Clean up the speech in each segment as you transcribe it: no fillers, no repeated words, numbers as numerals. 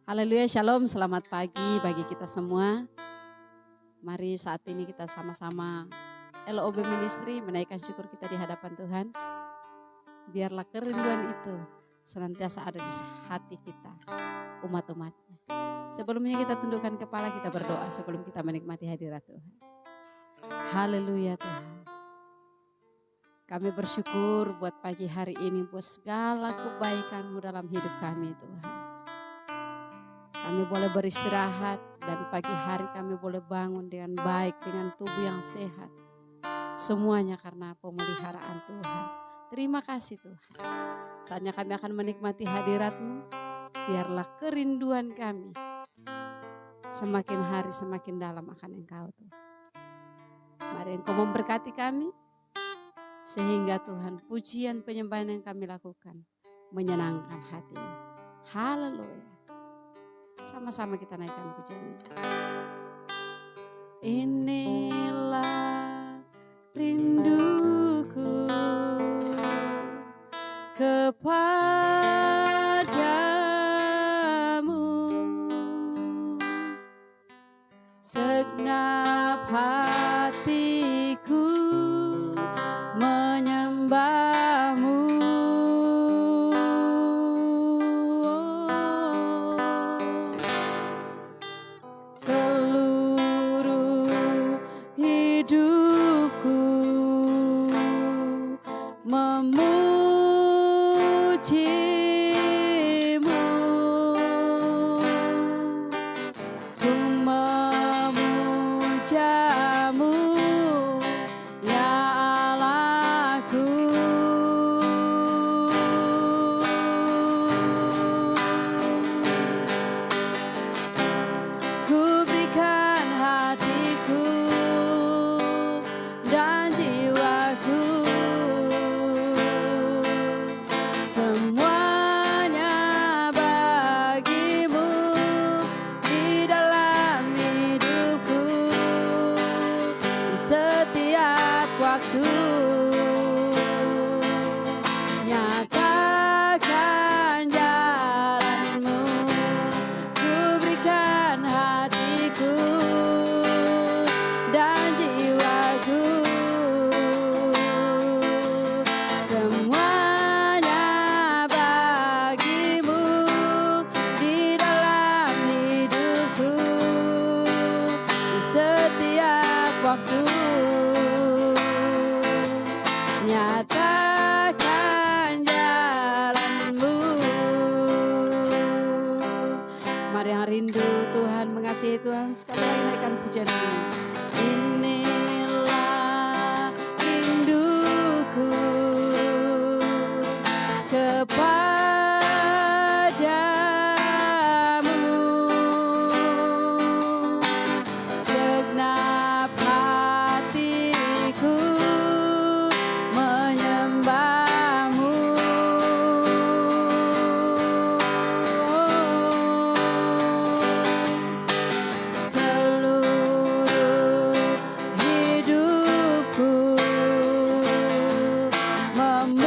Haleluya, shalom, selamat pagi bagi kita semua. Mari saat ini kita sama-sama LOB Ministry menaikkan syukur kita di hadapan Tuhan. Biarlah kerinduan itu senantiasa ada di hati kita, umat-umatnya. Sebelumnya kita tundukkan kepala, kita berdoa sebelum kita menikmati hadirat Tuhan. Haleluya Tuhan. Kami bersyukur buat pagi hari ini, buat segala kebaikan-Mu dalam hidup kami Tuhan. Kami boleh beristirahat dan pagi hari kami boleh bangun dengan baik, dengan tubuh yang sehat. Semuanya karena pemeliharaan Tuhan. Terima kasih Tuhan. Saatnya kami akan menikmati hadirat-Mu. Biarlah kerinduan kami semakin hari semakin dalam akan Engkau Tuhan. Mari Engkau memberkati kami. Sehingga Tuhan pujian penyembahan yang kami lakukan menyenangkan hati-Mu. Haleluya. Sama-sama kita naikkan pujian ini. Inilah rinduku kepadamu, segenap hatiku menyembah-Mu. Seluruh hidupku memuji-Mu, ku memuja-Mu, ya Allahku. Ku berikan hatiku dan jiwaku, semuanya bagi-Mu di dalam hidupku, di setiap waktu. Nyatakan jalan-Mu, ku berikan hatiku dan jiwaku, semuanya bagi-Mu di dalam hidupku, di setiap waktu. Nyatakan jalan-Mu. Mari yang rindu Tuhan, mengasihi Tuhan, sekali lagi naikkan pujian ini. Inilah rinduku kepadamu, segenap hatiku menyembah-Mu. Seluruh hidupku memuji-Mu,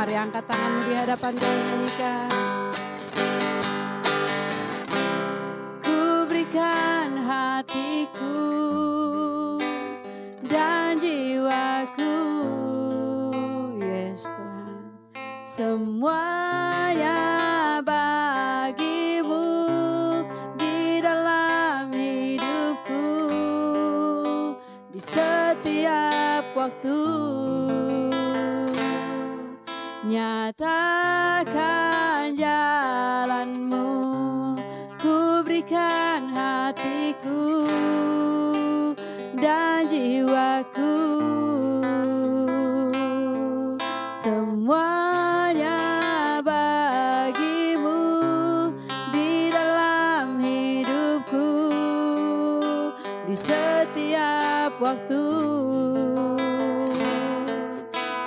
Mari angkat tanganmu di hadapan Tuhan, nyanyikan. Ku berikan hatiku dan jiwaku, yes Tuhan, semuanya bagimu di dalam hidupku, di setiap waktu. Nyatakan jalanmu, ku berikan hatiku dan jiwaku, semuanya bagimu di dalam hidupku, di setiap waktu.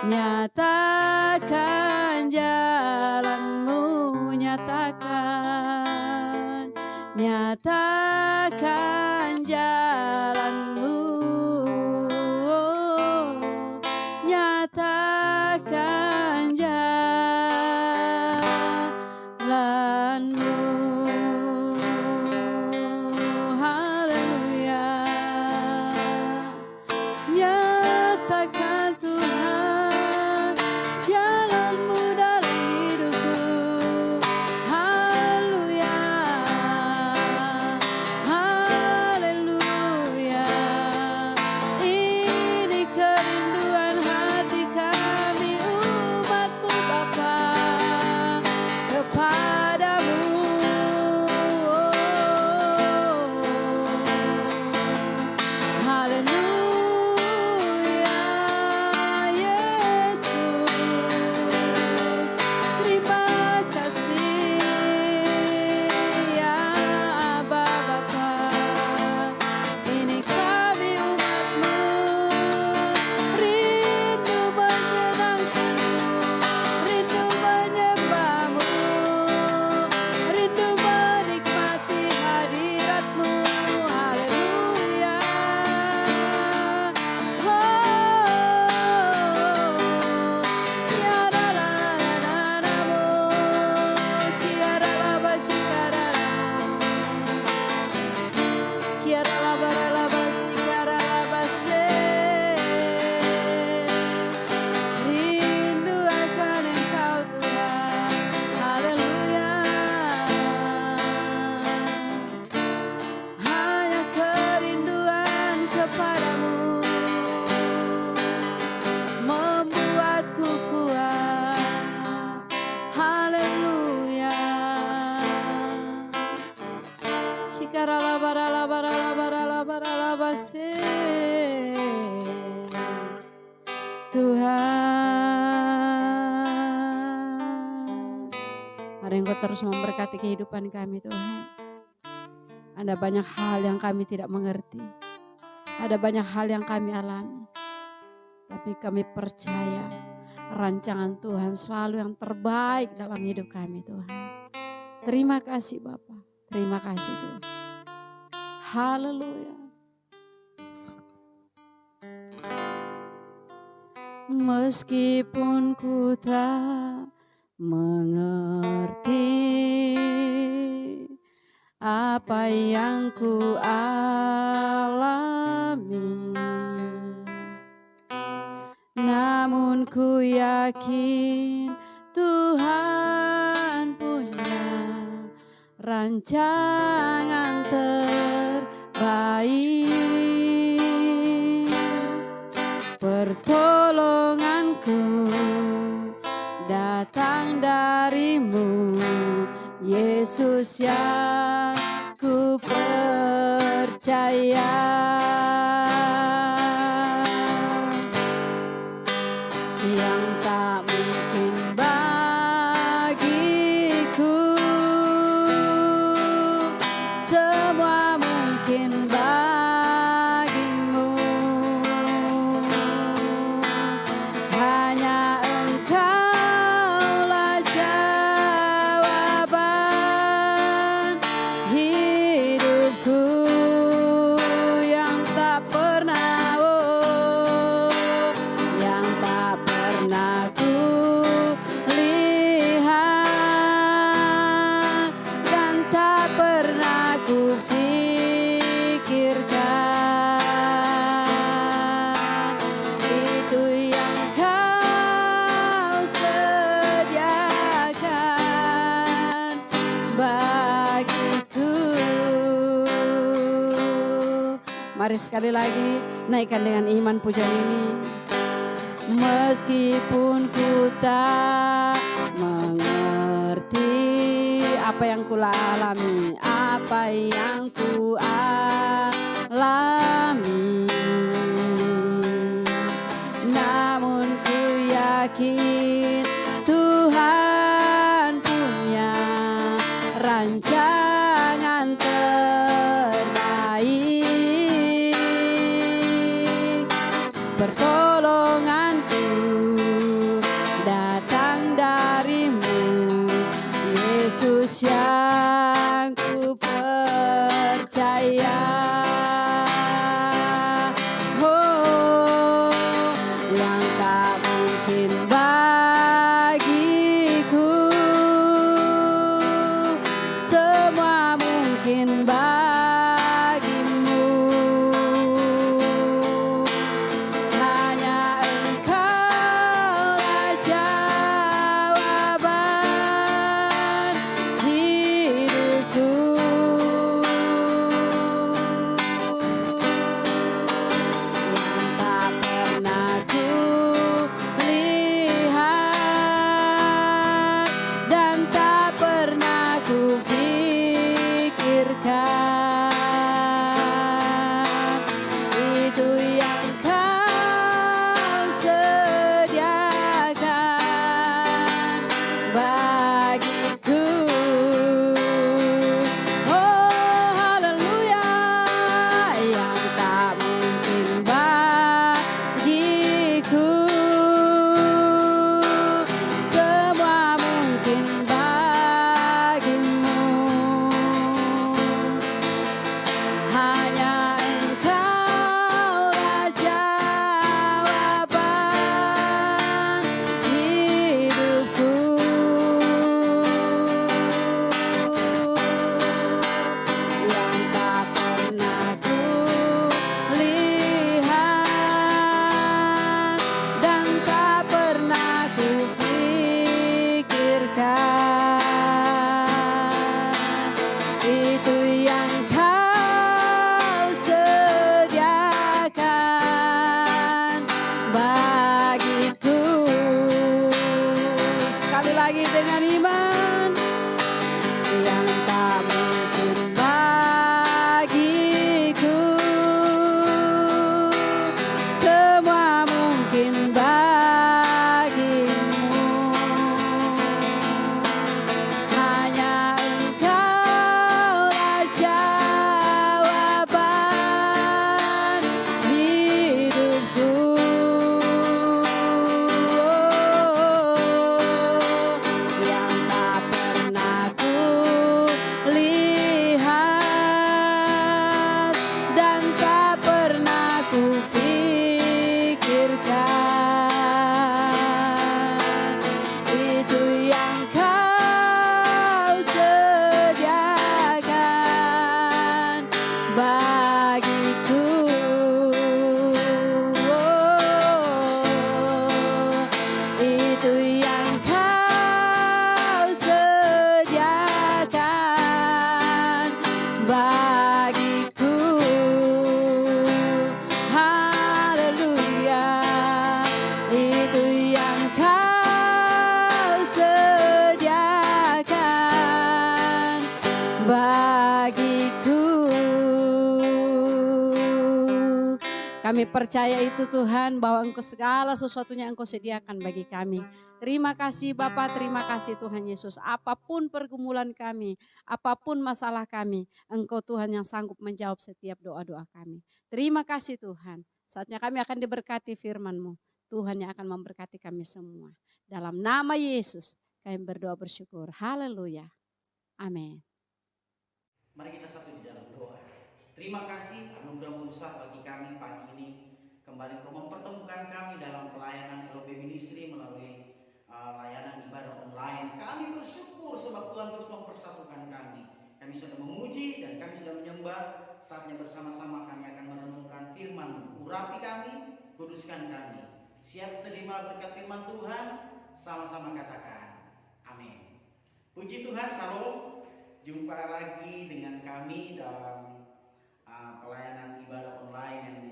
Nyatakan jalanmu, nyatakan jalanmu, nyatakan jalanmu. Haleluya. Nyatakan Tuhan jalanmu dalam hidupku. Haleluya. Haleluya. Ini kerinduan hati kami umat-Mu Bapa, kepadamu. Haleluya, Yesus. Terima kasih ya Aba Bapa. Ini kami umat-Mu, rindu menyenangkan-Mu, rindu menyembah-Mu, rindu menikmati hadirat-Mu. Haleluya. Rindu akan Engkau Tuhan. Haleluya. Hanya kerinduan kepadamu membuatku kuat. Haleluya. Shikaralabaralabaralabaralabaralabase. Tuhan, mari Engkau terus memberkati kehidupan kami Tuhan. Ada banyak hal yang kami tidak mengerti, ada banyak hal yang kami alami, tapi kami percaya rancangan Tuhan selalu yang terbaik dalam hidup kami Tuhan. Terima kasih Bapa, terima kasih Tuhan. Haleluya. Meskipun ku tak mengerti apa yang ku alami, namun ku yakin Tuhan punya rancangan terbaik. Pertolonganku datang darimu, Yesus yang ku percaya. Yang tak mungkin bagiku, semua mungkin bagimu. Hanya Engkaulah jawaban hidupku yang tak pernah Mari sekali lagi naikkan dengan iman pujian ini. Meskipun ku tak mengerti apa yang ku alami, apa yang ku alami, namun ku yakin Tuhan punya rancangan terbaik. Pertolonganku datang darimu, Yesus yang ku percaya. Oh, yang tak mungkin bagiku, semua mungkin bagimu. Hanya Engkaulah jawaban hidupku. Yang tak pernah ku lihat dan tak pernah ku pikirkan, itu yang Kau sediakan bagiku. Oh haleluya, yang tak mungkin bagiku, semua mungkin bagimu. Hanya Engkaulah jawaban hidupku. Yang tak pernah ku lihat dan tak pernah ku pikirkan, itu yang Kau sediakan bagiku. Sekali lagi dengan iman. Yang tak mungkin bagiku, semua mungkin bagimu. Hanya Engkaulah jawaban hidupku. Yang tak pernah ku lihat dan tak pernah ku pikirkan, itu yang Kau sediakan bagiku. Itu yang Kau sediakan bagiku. Haleluya, itu yang Kau sediakan bagiku. Kami percaya itu Tuhan, bahwa Engkau segala sesuatunya Engkau sediakan bagi kami. Terima kasih Bapa, terima kasih Tuhan Yesus. Apapun pergumulan kami, apapun masalah kami, Engkau Tuhan yang sanggup menjawab setiap doa-doa kami. Terima kasih Tuhan. Saatnya kami akan diberkati firman-Mu. Tuhan yang akan memberkati kami semua. Dalam nama Yesus kami berdoa bersyukur. Haleluya. Amin. Mari kita satu di dalam doa. Terima kasih anugerah-Mu besar bagi kami pagi ini. Kembali Kau mempertemukan kami dalam pelayanan LOB Ministry melalui layanan ibadah online. Kami bersyukur sebab Tuhan terus mempersatukan kami. Kami sudah memuji dan kami sudah menyembah. Saatnya bersama-sama kami akan merenungkan firman-Mu. Urapi kami, kuduskan kami. Siap menerima berkat firman Tuhan. Sama-sama katakan amin. Puji Tuhan, salam. Jumpa lagi dengan kami dalam pelayanan ibadah online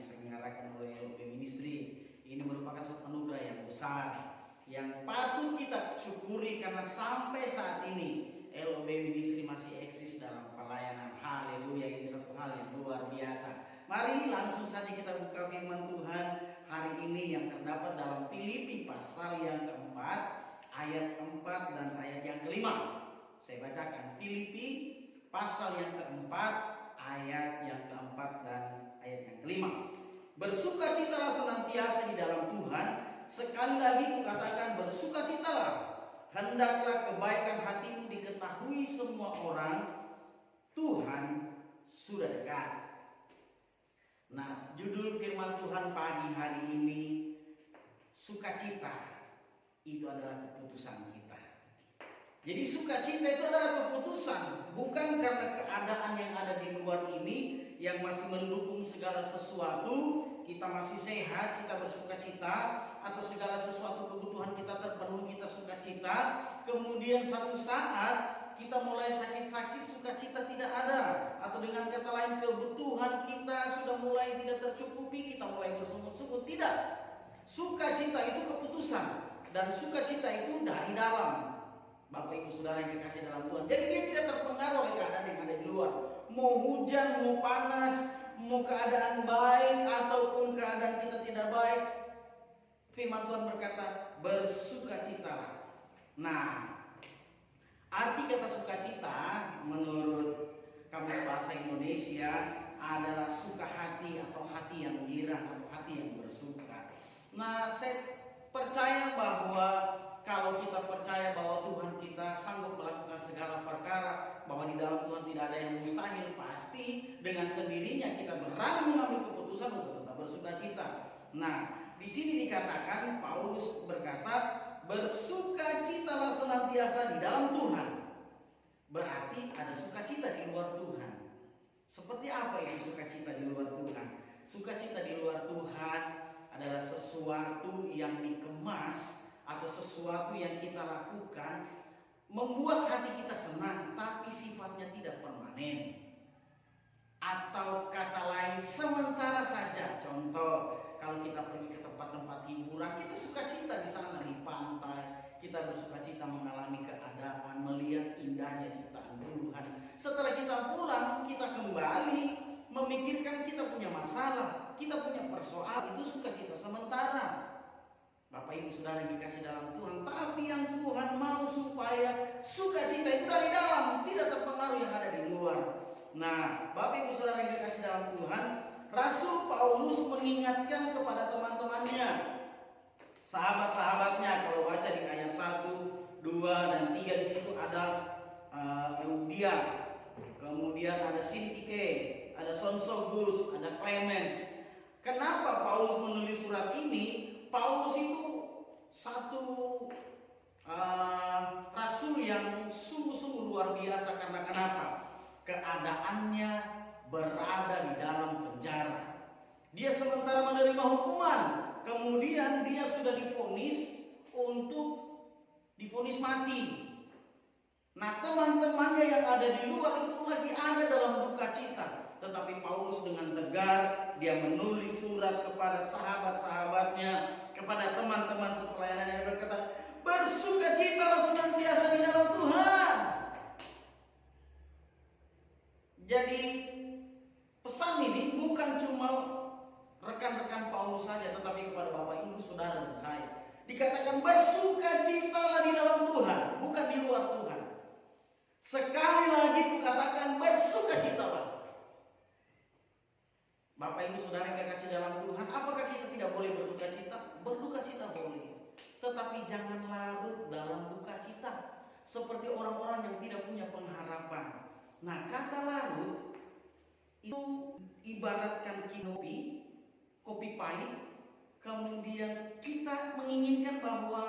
diselenggarakan oleh LOB Ministry. Ini merupakan suatu anugerah yang besar yang patut kita syukuri karena sampai saat ini LOB Ministry masih eksis dalam pelayanan. Haleluya, ini satu hal yang luar biasa. Mari langsung saja kita buka firman Tuhan hari ini yang terdapat dalam Filipi pasal yang keempat, ayat 4 dan ayat yang kelima. Saya bacakan Filipi pasal yang keempat, ayat yang keempat dan ayat yang kelima. Bersukacitalah senantiasa di dalam Tuhan. Sekali lagi kukatakan bersukacitalah. Hendaklah kebaikan hatimu diketahui semua orang. Tuhan sudah dekat. Nah, judul firman Tuhan pagi hari ini, sukacita itu adalah keputusan kita. Jadi sukacita itu adalah keputusan, bukan karena keadaan yang ada di luar ini yang masih mendukung segala sesuatu, kita masih sehat, kita bersukacita, atau segala sesuatu kebutuhan kita terpenuhi, kita sukacita. Kemudian satu saat kita mulai sakit-sakit, sukacita tidak ada, atau dengan kata lain kebutuhan kita sudah mulai tidak tercukupi, kita mulai bersungut-sungut. Tidak, sukacita itu keputusan, dan sukacita itu dari dalam. Bapak Ibu Saudara yang dikasih dalam Tuhan, jadi dia tidak terpengaruh oleh keadaan yang ada di luar. Mau hujan, mau panas, mau keadaan baik ataupun keadaan kita tidak baik, firman Tuhan berkata bersukacitalah. Nah, arti kata sukacita menurut Kamus Bahasa Indonesia adalah suka hati atau hati yang girang atau hati yang bersuka. Nah, saya percaya bahwa kalau kita percaya bahwa Tuhan kita sanggup melakukan segala perkara, bahwa di dalam Tuhan tidak ada yang mustahil, pasti dengan sendirinya kita berani mengambil keputusan untuk tetap bersukacita. Nah, di sini dikatakan Paulus berkata, bersukacitalah senantiasa di dalam Tuhan. Berarti ada sukacita di luar Tuhan. Seperti apa itu sukacita di luar Tuhan? Sukacita di luar Tuhan adalah sesuatu yang dikemas atau sesuatu yang kita lakukan membuat hati kita senang, tapi sifatnya tidak permanen. Atau kata lain sementara saja. Contoh, kalau kita pergi ke tempat-tempat hiburan, kita sukacita di sana, di pantai, kita bersukacita mengalami keadaan, melihat indahnya ciptaan Tuhan. Setelah kita pulang, kita kembali memikirkan kita punya masalah, kita punya persoalan, itu sukacita sementara. Bapak Ibu Saudara yang dikasih dalam Tuhan, tapi yang Tuhan mau supaya sukacita itu dari dalam, tidak terpengaruh yang ada di luar. Nah, Bapak Ibu Saudara yang dikasih dalam Tuhan, Rasul Paulus mengingatkan kepada teman-temannya, sahabat-sahabatnya. Kalau baca di ayat 1, 2, dan 3 di situ ada Euodia, kemudian ada Sintike, ada Sonsogus, ada Clemens. Kenapa Paulus menulis surat ini? Paulus itu satu rasul yang sungguh-sungguh luar biasa. Karena kenapa? Keadaannya berada di dalam penjara. Dia sementara menerima hukuman, kemudian dia sudah divonis untuk divonis mati. Nah, teman-temannya yang ada di luar itu lagi ada dalam duka cita. Tetapi Paulus dengan tegar, dia menulis surat kepada sahabat-sahabatnya, kepada teman-teman sepelayanan yang berkata, bersukacitalah senantiasa di dalam Tuhan. Jadi pesan ini bukan cuma rekan-rekan Paulus saja, tetapi kepada Bapak Ibu Saudara dan saya. Dikatakan bersukacitalah di dalam Tuhan, bukan di luar Tuhan. Sekali lagi kukatakan bersukacitalah. Bapak Ibu Saudara yang dikasih dalam Tuhan, apakah kita tidak boleh berduka cita? Berduka cita boleh, tetapi jangan larut dalam duka cita seperti orang-orang yang tidak punya pengharapan. Nah, kata larut itu ibaratkan kopi pahit. Kemudian kita menginginkan bahwa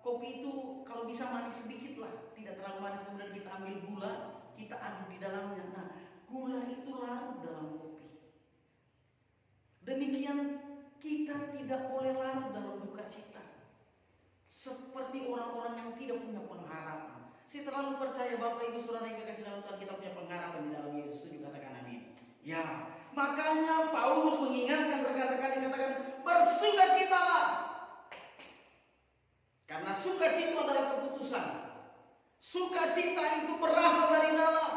kopi itu kalau bisa manis sedikit lah, tidak terlalu manis. Kemudian kita ambil gula, kita aduk di dalamnya. Nah, gula itu larut dalam kopi. Demikian kita tidak boleh larut dalam duka cita seperti orang-orang yang tidak punya pengharapan. Saya terlalu percaya Bapak Ibu Saudara yang dikasih dalam Tuhan, kita punya pengharapan di dalam Yesus. Setuju, katakan amin. Ya, Makanya Paulus mengingatkan rekan-rekan yang katakan, bersukacitalah. Karena sukacita adalah keputusan. Sukacita itu berasal dari dalam.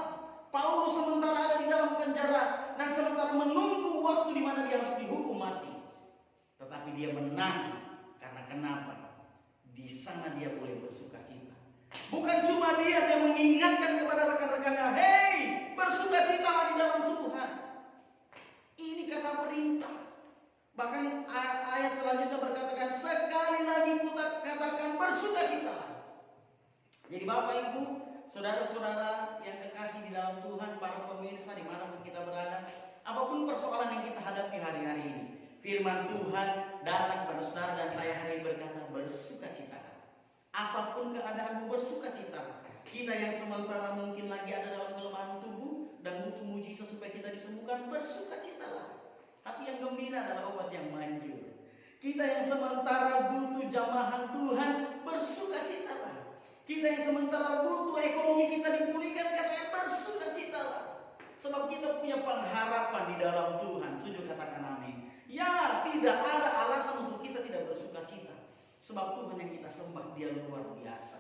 Paulus sementara ada di dalam penjara dan sementara menunggu waktu di mana dia harus dihukum mati. Tetapi dia menang karena kenapa? Di sana dia boleh bersukacita. Bukan cuma dia mengingatkan kepada rekan-rekannya, hei, bersukacitalah di dalam Tuhan. Ini kata perintah. Bahkan ayat selanjutnya berkatakan, sekali lagi katakan bersukacitalah. Jadi Bapak Ibu, saudara-saudara yang kekasih di dalam Tuhan, para pemirsa dimanapun kita berada, apapun persoalan yang kita hadapi hari-hari ini, firman Tuhan datang kepada saudara dan saya hari ini berkata, bersukacitalah. Apapun keadaanmu, bersukacitalah. Kita yang sementara mungkin lagi ada dalam kelemahan tubuh dan butuh mujizat supaya kita disembuhkan, bersukacitalah. Hati yang gembira adalah obat yang manjur. Kita yang sementara butuh jamahan Tuhan, bersukacitalah. Kita yang sementara butuh ekonomi kita dipulihkan, katanya bersukacitalah. Sebab kita punya pengharapan di dalam Tuhan. Setuju, katakan amin. Ya, tidak ada alasan untuk kita tidak bersukacita. Sebab Tuhan yang kita sembah, dia luar biasa.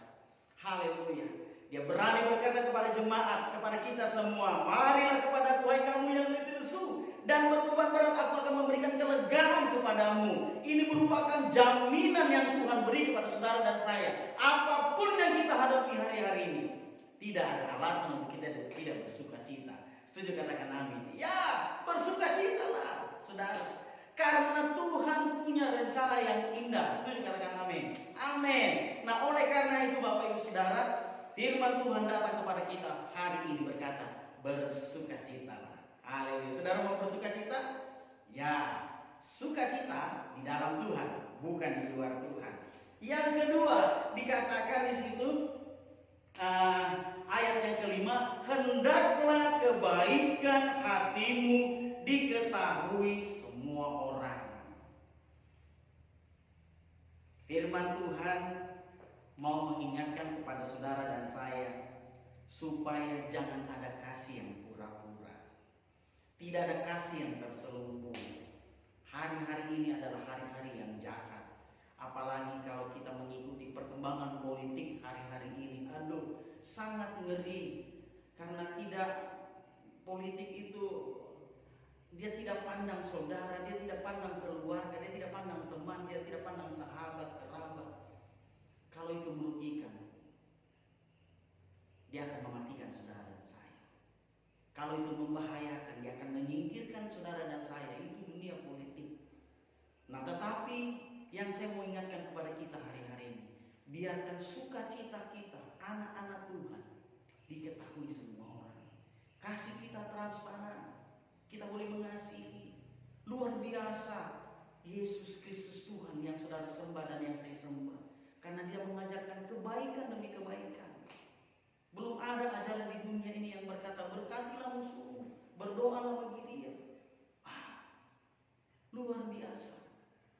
Haleluya. Dia berani berkata kepada jemaat, kepada kita semua, marilah kepada Tuhan kamu yang letih lesu dan berbeban berat, aku akan memberikan kelegaan kepadamu. Ini merupakan jaminan yang Tuhan beri kepada saudara dan saya. Apapun yang kita hadapi hari-hari ini, tidak ada alasan untuk kita tidak bersukacita. Setuju, katakan amin. Ya, bersukacitalah saudara. Karena Tuhan punya rencana yang indah. Setuju, katakan amin. Amin. Nah, oleh karena itu Bapak Ibu Saudara, firman Tuhan datang kepada kita hari ini berkata, bersukacitalah. Haleluya. Saudara mau bersukacita? Ya, sukacita di dalam Tuhan, bukan di luar Tuhan. Yang kedua dikatakan di situ ayat yang kelima, hendaklah kebaikan hatimu diketahui semua orang. Firman Tuhan mau mengingatkan kepada saudara dan saya supaya jangan ada kasih yang pura-pura. Tidak ada kasih yang terselubung. Hari-hari ini adalah hari-hari yang jahat. Apalagi kalau kita mengikuti perkembangan politik hari-hari ini. Aduh, sangat ngeri. Karena politik itu dia tidak pandang saudara, dia tidak pandang keluarga, dia tidak pandang teman, dia tidak pandang sahabat, kerabat. Kalau itu merugikan, dia akan mematikan saudara dan saya. Kalau itu membahayakan, dia akan menyingkirkan saudara dan saya. Itu dunia politik. Nah, tetapi yang saya mau ingatkan kepada kita hari-hari ini, biarkan sukacita kita, anak-anak Tuhan, diketahui semua orang. Kasih kita transparan. Kita boleh mengasihi. Luar biasa Yesus Kristus Tuhan yang saudara sembah dan yang saya sembah. Karena dia mengajarkan kebaikan demi kebaikan. Belum ada ajaran di dunia ini yang berkata, berkatilah musuhmu, berdoalah bagi dia. Luar biasa.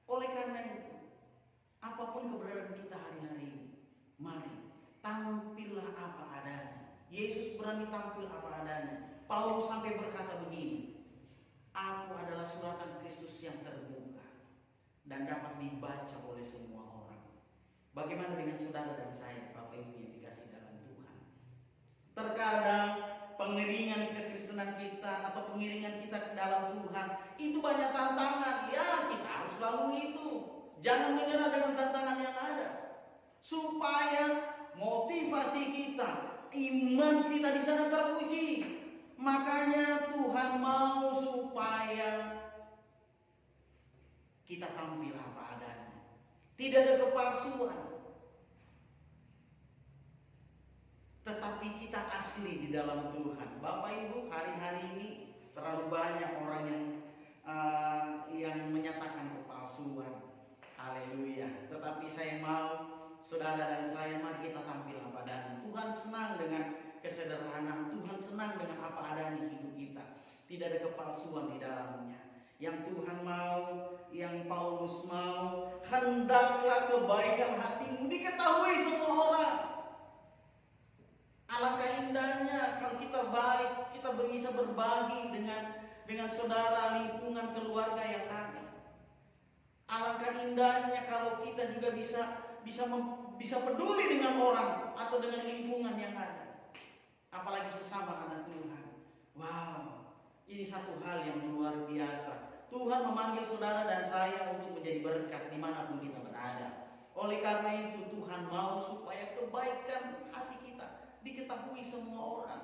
Oleh karena itu, apapun keberadaan kita hari-hari ini, mari tampillah apa adanya. Yesus berani tampil apa adanya. Paulus sampai berkata begini, aku adalah suratan Kristus yang terbuka dan dapat dibaca oleh semua orang. Bagaimana dengan saudara dan saya, Bapak Ibu yang dikasih dalam Tuhan? Terkadang pengiringan kekristenan kita atau pengiringan kita dalam Tuhan itu banyak tantangan. Ya, kita harus lalui itu. Jangan menyerah dengan tantangan yang ada. Supaya motivasi kita, iman kita di sana teruji. Makanya Tuhan mau supaya kita tampil apa adanya. Tidak ada kepalsuan. Tetapi kita asli di dalam Tuhan. Bapak Ibu, hari-hari ini terlalu banyak orang yang menyatakan kepalsuan. Haleluya. Tetapi saya mau saudara dan saya, mari kita tampil apa adanya. Tuhan senang dengan kesederhanaan. Tuhan senang dengan apa adanya hidup kita. Tidak ada kepalsuan di dalamnya. Yang Tuhan mau, yang Paulus mau, hendaklah kebaikan hatimu diketahui semua orang. Alangkah indahnya kalau kita baik, kita bisa berbagi dengan dengan saudara, lingkungan keluarga yang ada. Alangkah indahnya kalau kita juga bisa peduli dengan orang atau dengan lingkungan yang ada. Apalagi sesama anak Tuhan. Wow, ini satu hal yang luar biasa. Tuhan memanggil saudara dan saya untuk menjadi berkat dimanapun kita berada. Oleh karena itu Tuhan mau supaya kebaikan hati kita diketahui semua orang.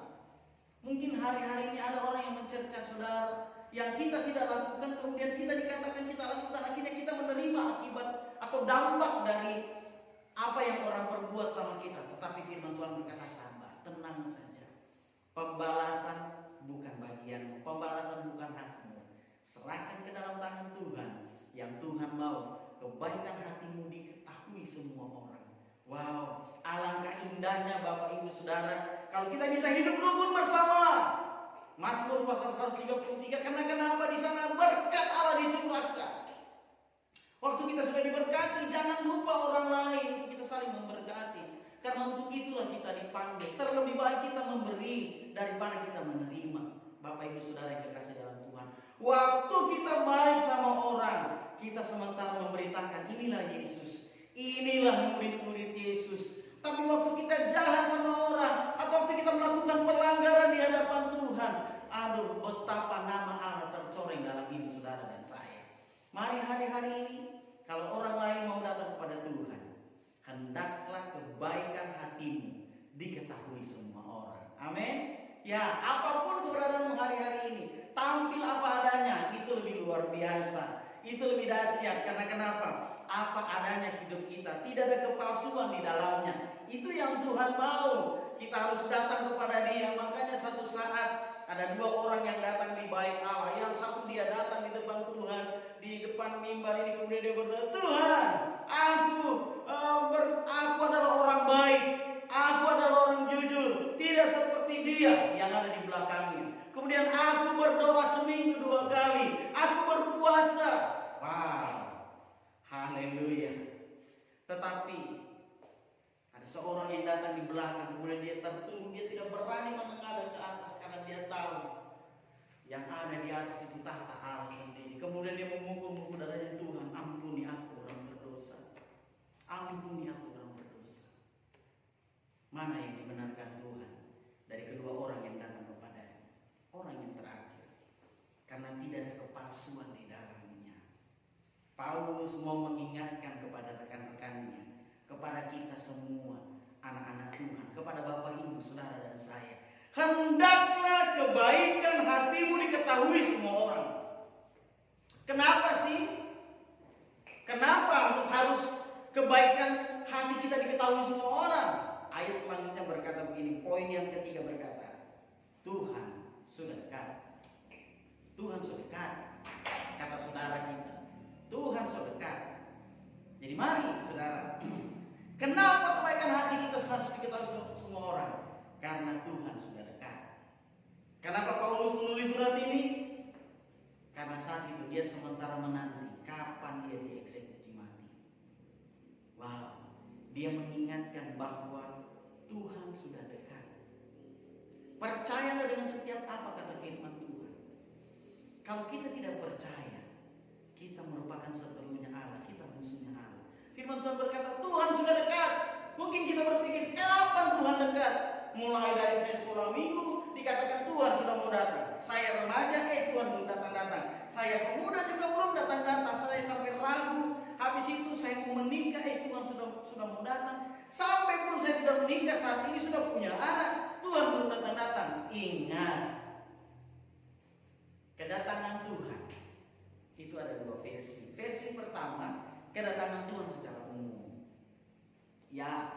Mungkin hari-hari ini ada orang yang mencerca saudara yang kita tidak lakukan, kemudian kita dikatakan kita lakukan, akhirnya kita menerima akibat atau dampak dari apa yang orang perbuat sama kita. Tetapi firman Tuhan berkata, sabar, tenang saja. Pembalasan bukan bagianmu, pembalasan bukan hakmu. Serahkan ke dalam tangan Tuhan. Yang Tuhan mau kebaikan hatimu diketahui semua orang. Wow, alangkah indahnya Bapak Ibu Saudara kalau kita bisa hidup rukun bersama. Mazmur pasal 133, karena kenapa di sana berkat Allah dicurahkan. Waktu kita sudah diberkati, jangan lupa orang lain untuk kita saling memberkati. Karena untuk itulah kita dipanggil. Terlebih baik kita memberi daripada kita menerima. Bapak Ibu Saudara yang kekasih dalam Tuhan, waktu kita baik sama orang, kita sementara memberitakan inilah Yesus, inilah murid-murid Yesus. Tapi waktu kita jahat sama orang, atau waktu kita melakukan pelanggaran di hadapan Tuhan, aduh betapa nama Allah tercoreng dalam hidup saudara dan saya. Mari hari-hari ini, kalau orang lain mau datang kepada Tuhan, hendaklah kebaikan hatimu diketahui semua orang. Amin. Ya, apapun keberadaanmu hari-hari ini, tampil apa adanya, itu lebih luar biasa. Itu lebih dahsyat. Karena kenapa? Apa adanya hidup kita, tidak ada kepalsuan di dalamnya. Itu yang Tuhan mau. Kita harus datang kepada Dia. Makanya satu saat ada dua orang yang datang di bait Allah. Yang satu dia datang di depan Tuhan, di depan mimbar ini, kemudian dia berkata, Tuhan, aku adalah orang baik, aku adalah orang jujur, tidak seperti dia yang ada di belakangnya. Kemudian aku berdoa seminggu 2 kali, aku berpuasa. Wow, haleluya. Tetapi ada seorang yang datang di belakang, kemudian dia tertunggu, dia tidak berani menengadah ke atas karena dia tahu yang ada di atas itu tahta Allah sendiri. Kemudian dia memukul dadanya, Tuhan, ampuni aku orang berdosa. Ampuni aku orang berdosa. Mana yang dibenarkan Tuhan dari kedua orang yang datang kepadanya? Orang yang terakhir. Karena tidak ada kepalsuan di dalamnya. Paulus mau mengingatkan kepada rekan-rekannya, kepada kita semua, anak-anak Tuhan, kepada Bapak Ibu, Saudara dan saya. Hendaklah kebaikan hatimu diketahui semua orang. Kenapa sih? Kenapa harus kebaikan hati kita diketahui semua orang? Ayat selanjutnya berkata begini, poin yang ketiga berkata, Tuhan sudah dekat. Tuhan sudah dekat. Kata saudara kita, Tuhan sudah dekat. Jadi mari saudara, kenapa kebaikan hati kita harus diketahui semua orang? Karena Tuhan sudah dekat. Kenapa Paulus menulis surat ini? Karena saat itu dia sementara menanti kapan dia dieksekusi mati. Wow, dia mengingatkan bahwa Tuhan sudah dekat. Percayalah dengan setiap apa kata firman Tuhan. Kalau kita tidak percaya, kita merupakan seterunya Allah, kita musuhnya Allah. Firman Tuhan berkata, Tuhan sudah dekat. Mungkin kita berpikir, kapan Tuhan dekat? Mulai dari saya sekolah minggu, dikatakan Tuhan sudah mau datang. Saya remaja, Tuhan belum datang-datang. Saya pemuda juga belum datang-datang. Saya sampai ragu. Habis itu saya mau menikah, Tuhan sudah mau datang. Sampai pun saya sudah menikah, saat ini sudah punya anak, Tuhan belum datang-datang. Ingat, kedatangan Tuhan itu ada 2 versi. Versi pertama, kedatangan Tuhan secara umum. Ya,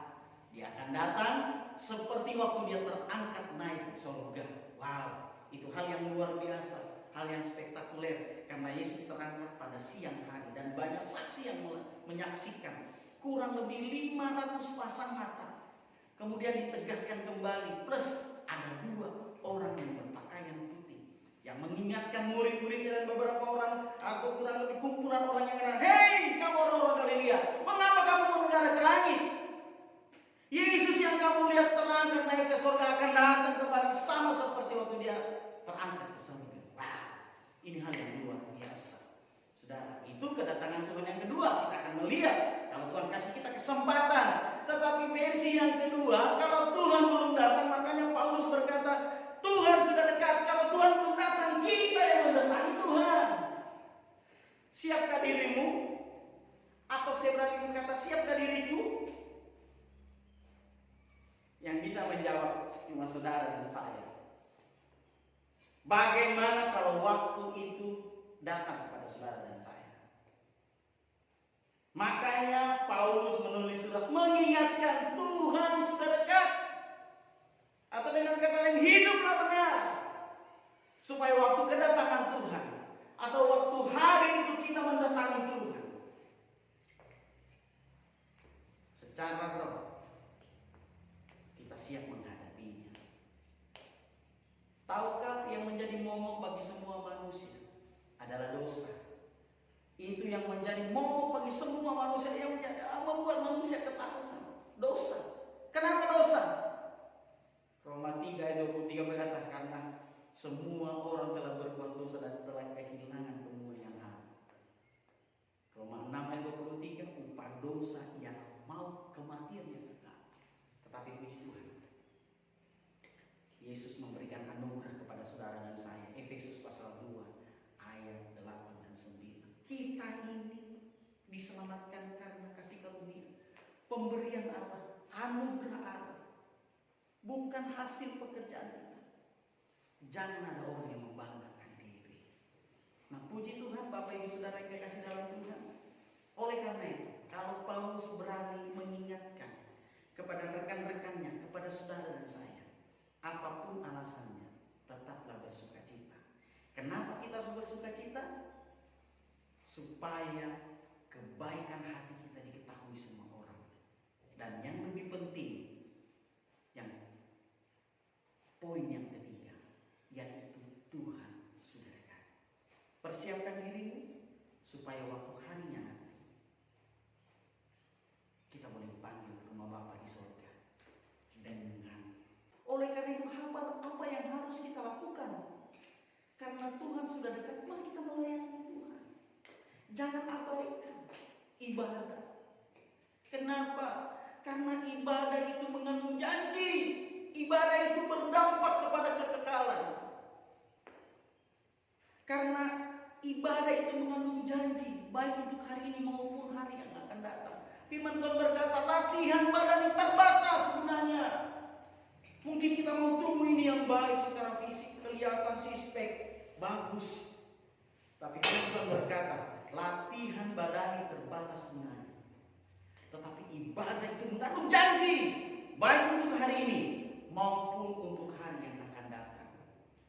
dia akan datang seperti waktu dia terangkat naik ke surga. Wow, itu hal yang luar biasa, hal yang spektakuler. Karena Yesus terangkat pada siang hari dan banyak saksi yang menyaksikan. Kurang lebih 500 pasang mata. Kemudian ditegaskan kembali, plus ada 2 orang yang berpakaian putih yang mengingatkan murid-muridnya dan beberapa orang atau kurang lebih kumpulan orang yang kata, hei kamu orang-orang Galilea, mengapa kamu mengarah ke langit? Yesus yang kamu lihat terangkat naik ke surga akan datang kembali sama seperti waktu dia terangkat ke surga. Wah, Ini hal yang luar biasa. Saudara, itu kedatangan Tuhan yang kedua. Kita akan melihat kalau Tuhan kasih kita kesempatan. Tetapi versi yang kedua, kalau Tuhan belum datang, makanya Paulus berkata, Tuhan sudah dekat. Kalau Tuhan belum datang, kita yang mendatangi Tuhan. Siapkah dirimu? Atau saya berani berkata, siapkah diriku? Yang bisa menjawab cuma saudara dan saya. Bagaimana kalau waktu itu datang kepada saudara dan saya? Makanya Paulus menulis surat mengingatkan Tuhan sudah dekat. Atau dengan kata lain, hiduplah benar. Supaya waktu kedatangan Tuhan atau waktu hari itu kita mendatangi Tuhan secara roh, kita siap menghadapinya. Tahukah yang menjadi momok bagi semua manusia adalah dosa? Itu yang menjadi momok bagi semua manusia, yang membuat manusia ketakutan. Dosa. Kenapa dosa? Roma 3 ayat 23 berkata, karena semua orang telah berbuat dosa dan telah kehilangan kemuliaan Allah. Roma 6 ayat 23, upah dosa yang mau kematian yang kekal. Tetapi puji Tuhan, Yesus memberikan anugerah kepada saudara dan saya. Efesus pasal 2 ayat 8 dan 9. Kita ini diselamatkan karena kasih karunia, pemberian Allah, anugerah Allah, bukan hasil pekerjaan kita. Jangan ada orang yang membanggakan diri. Nah, puji Tuhan Bapak Ibu Saudara yang dikasihi dalam Tuhan. Oleh karena itu, kalau Paulus berani mengingatkan kepada rekan-rekannya, kepada saudara dan saya, apapun alasannya, tetaplah bersukacita. Kenapa kita harus bersukacita? Supaya kebaikan hati kita diketahui semua orang. Dan yang lebih penting, yang poin yang ketiga, yaitu Tuhan sudah dekat. Persiapkan dirimu supaya waktu harinya nanti kita boleh dipanggil ke rumah Bapa di surga dengan. Oleh karena itu, apa yang harus kita lakukan? Karena Tuhan sudah dekat, mari kita melayani Tuhan. Jangan abaikan ibadah. Kenapa? Karena ibadah itu mengandung janji. Ibadah itu berdampak kepada kekekalan. Karena ibadah itu mengandung janji, baik untuk hari ini maupun hari yang akan datang. Firman Tuhan berkata, latihan badan terbatas sebenarnya. Mungkin kita mau tubuh ini yang baik secara fisik, kelihatan sispek, bagus. Tapi Firman Tuhan berkata, latihan badan terbatas sebenarnya. Tetapi ibadah itu mengandung janji, baik untuk hari ini maupun untuk hari yang akan datang.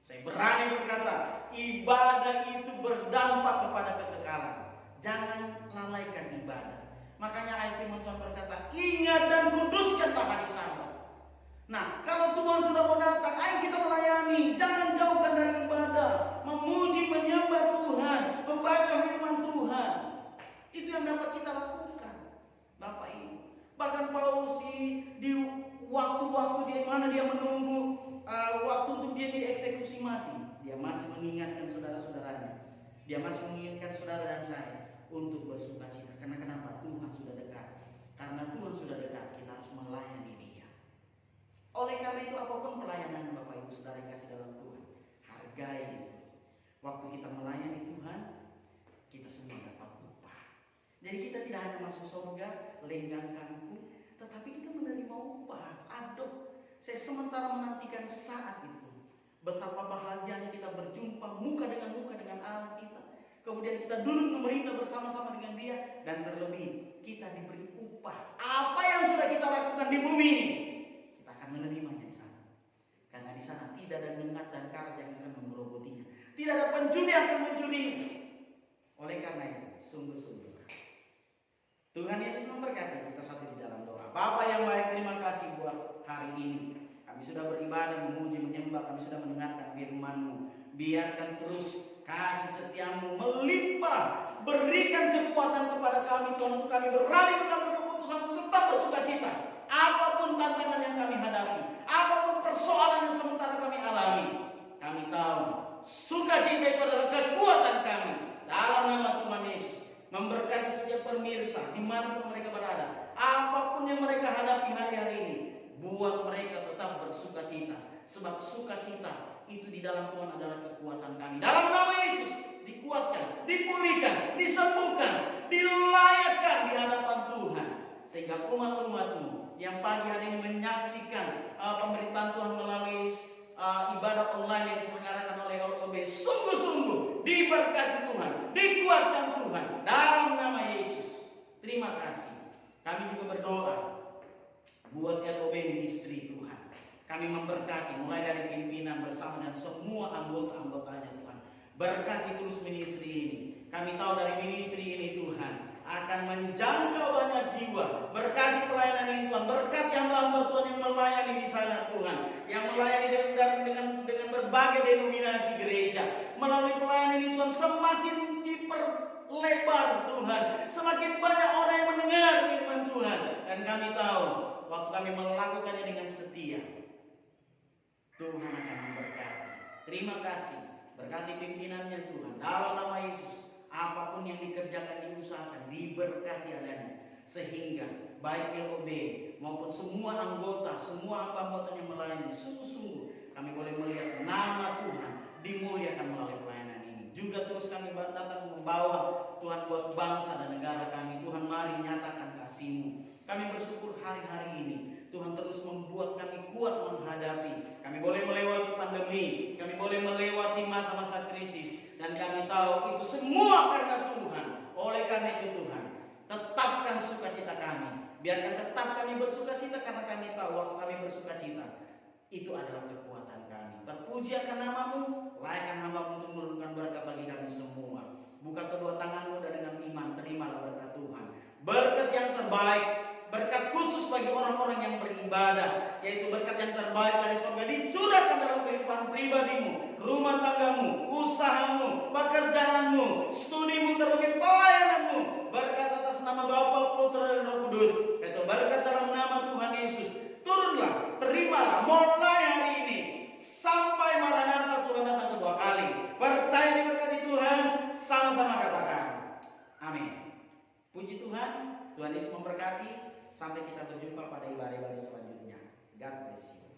Saya berani berkata, ibadah itu berdampak kepada kekekalan. Jangan lalaikan ibadah. Makanya ayat firman Tuhan berkata, ingat dan kuduskanlah hari Sabat. Nah, kalau Tuhan sudah mau datang, ayo kita melayani. Jangan jauhkan dari ibadah, memuji, menyembah Tuhan, membaca firman Tuhan. Itu yang dapat kita lakukan, Bapak Ibu. Bahkan Paulus di waktu-waktu di mana dia menunggu waktu untuk dia dieksekusi mati, dia masih mengingatkan saudara-saudaranya. Dia masih mengingatkan saudara dan saya untuk bersukacita. Karena kenapa? Tuhan sudah dekat. Karena Tuhan sudah dekat, kita harus melayani Dia. Oleh karena itu, apapun pelayanan Bapak Ibu Saudara yang kasih dalam Tuhan, hargai itu. Waktu kita melayani Tuhan, kita semua dapat upah. Jadi kita tidak hanya masuk surga, lenggang kangkung, tetapi kita menerima upah. Aduh, saya sementara menantikan saat itu. Betapa bahagianya kita berjumpa muka dengan Allah kita. Kemudian kita duduk memerintah bersama-sama dengan Dia. Dan terlebih kita diberi upah. Apa yang sudah kita lakukan di bumi ini, kita akan menerimanya di sana. Karena di sana tidak ada nengat dan karat yang akan menggerogotinya. Tidak ada pencuri yang akan mencurinya. Oleh karena itu, sungguh-sungguh Tuhan Yesus memberkati kita satu di dalam doa. Bapa yang baik, terima kasih buat hari ini. Kami sudah beribadah, memuji, menyembah. Kami sudah mendengarkan firman-Mu. Biarkan terus kasih setiamu melimpah. Berikan kekuatan kepada kami, Tuhan, untuk kami berani mengambil keputusan untuk tetap bersukacita. Apapun tantangan yang kami hadapi, apapun persoalan yang sementara kami alami, Kami tahu sukacita itu adalah kekuatan kami. Dalam nama Tuhan Yesus, memberkati setiap pemirsa dimanapun mereka berada, apapun yang mereka hadapi hari-hari ini, buat mereka tetap bersukacita. Sebab sukacita itu di dalam Tuhan adalah kekuatan kami. Dalam nama Yesus, dikuatkan, dipulihkan, disembuhkan, dilayakkan di hadapan Tuhan. Sehingga umat-umatmu yang pagi hari ini menyaksikan pemberitaan Tuhan melalui ibadah online yang diselenggarakan oleh LOB, sungguh-sungguh diberkati Tuhan, dikuatkan Tuhan dalam nama Yesus. Terima kasih. Kami juga berdoa buat LOB Ministry Tuhan. Kami memberkati mulai dari pimpinan bersama dan semua anggota-anggotanya Tuhan. Berkati terus ministry ini. Kami tahu dari ministry ini Tuhan akan menjangkau banyak jiwa. Berkati pelayanan ini Tuhan. Berkati hamba-hamba Tuhan yang melayani di sana Tuhan. Yang melayani dengan berbagai denominasi gereja. Melalui pelayanan ini Tuhan semakin diperlebar Tuhan. Semakin banyak orang yang mendengar firman Tuhan. Dan kami tahu waktu kami melakukannya dengan setia, Tuhan akan memberkati. Terima kasih. Berkati pimpinannya Tuhan. Dalam nama Yesus, apapun yang dikerjakan, diusahakan, diberkati adanya. Sehingga baik LOB maupun semua anggota, semua anggota yang melayani, sungguh-sungguh kami boleh melihat nama Tuhan dimuliakan melalui pelayanan ini. Juga terus kami datang membawa Tuhan buat bangsa dan negara kami. Tuhan, mari nyatakan kasih-Mu. Kami bersyukur hari-hari ini Tuhan terus membuat kami kuat menghadapi. Kami boleh melewati pandemi, kami boleh melewati masa-masa krisis, dan kami tahu itu semua karena Tuhan. Oleh karena itu Tuhan, tetapkan sukacita kami. Biarkan tetap kami bersukacita karena kami tahu waktu kami bersukacita itu adalah kekuatan kami. Terpuji akan nama-Mu, layakkan hamba-Mu untuk menurunkan berkat bagi kami semua. Buka kedua tangan-Mu dan dengan iman terimalah berkat Tuhan. Berkat yang terbaik, berkat khusus bagi orang-orang yang beribadah, yaitu berkat yang terbaik dari surga dicurahkan dalam kehidupan pribadimu, rumah tanggamu, usahamu, pekerjaanmu, studimu, terlebih pelayananmu. Berkat atas nama Bapa, Putra dan Roh Kudus, yaitu berkat dalam nama Tuhan Yesus. Turunlah, terimalah mulai hari ini sampai Maranatha Tuhan datang kedua kali. Percaya diberkati Tuhan, sama-sama katakan amin. Puji Tuhan, Tuhan Yesus memberkati. Sampai kita berjumpa pada ibadah-ibadah selanjutnya. God bless you.